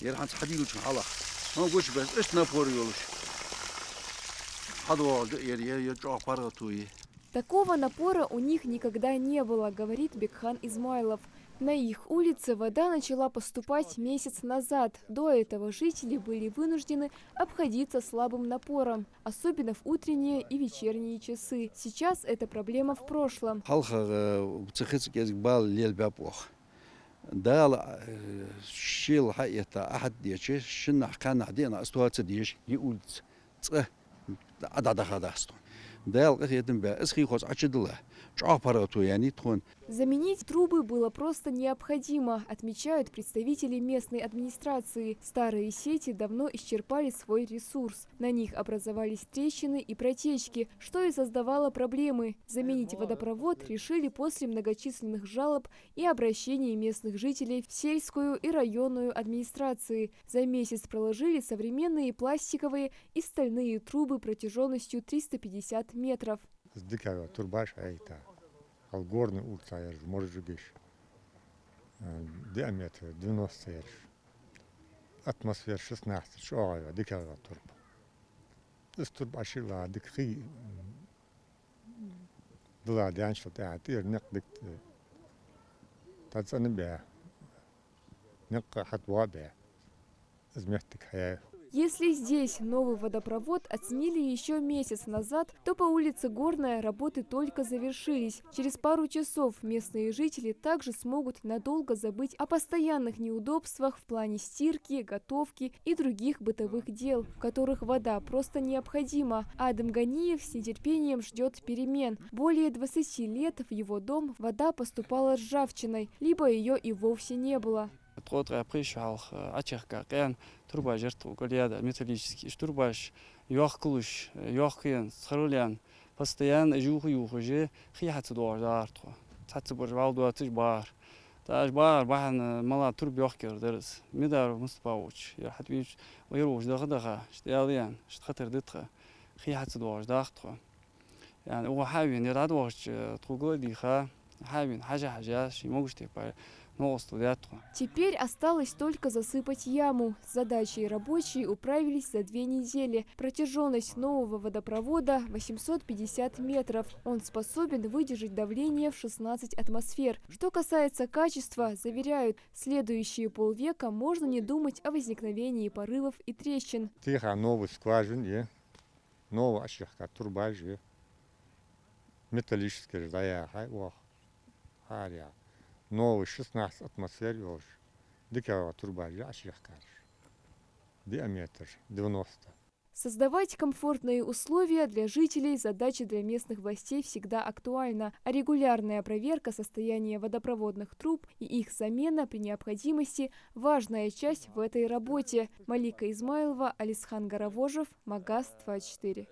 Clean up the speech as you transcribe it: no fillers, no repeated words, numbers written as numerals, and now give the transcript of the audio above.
يرحن حديقة حلا ما قلش بس إيش نفور يولش حدوا يرجع فرقتوي. Такого напора у них никогда не было, говорит Бекхан Измайлов. На их улице вода начала поступать месяц назад. До этого жители были вынуждены обходиться слабым напором, особенно в утренние и вечерние часы. Сейчас эта проблема в прошлом. ده الشيء الحقيقة أحد ديش شن كان عدينا استوات ديش يقول عدد هذا استون ده القصيدة بقى اسخي خص عشد الله شعبرته يعني تكون. Заменить трубы было просто необходимо, отмечают представители местной администрации. Старые сети давно исчерпали свой ресурс. На них образовались трещины и протечки, что и создавало проблемы. Заменить водопровод решили после многочисленных жалоб и обращений местных жителей в сельскую и районную администрации. За месяц проложили современные пластиковые и стальные трубы протяженностью 350 метров. Горный улица, может быть, диаметр 90 ярд, атмосфера 16, шоая, дикая турба. This турба шила, дикхи, была дианшла, театр, некдик, тацанбе, некка хатвабе, измертик хая. Если здесь новый водопровод оценили еще месяц назад, то по улице Горная работы только завершились. Через пару часов местные жители также смогут надолго забыть о постоянных неудобствах в плане стирки, готовки и других бытовых дел, в которых вода просто необходима. Адам Ганиев с нетерпением ждет перемен. Более 20 лет в его дом вода поступала ржавчиной, либо ее и вовсе не было. تقطع بريش على عشق كان تربة جرت وقليادة ميتاليجي ترباش يأكلش يأكين خروليان بستيان يوخ جي خيحة دوار دارتوا تحسب الجوال تجبار تجبار بحن ملا تربي يأكل درس مدار مستباوش يا حد بيش ويروش دغدغة اشتياليان اشتخطر دتخة خيحة دوار دارتوا يعني هو حابين يرادوش تقول دي خا حابين حاجة شي موجش تبقى. Теперь осталось только засыпать яму. С задачей рабочие управились за 2 недели. Протяженность нового водопровода 850 метров. Он способен выдержать давление в 16 атмосфер. Что касается качества, заверяют, следующие полвека можно не думать о возникновении порывов и трещин. Новый скважин, новый ошибка турба, металлический новый 16 атмосфер ёж. Дикая труба, диаметр 90. Создавать комфортные условия для жителей – задача для местных властей всегда актуальна, а регулярная проверка состояния водопроводных труб и их замена при необходимости – важная часть в этой работе. Малика Измайлова, Алисхан Гаравожев, Магаз 24.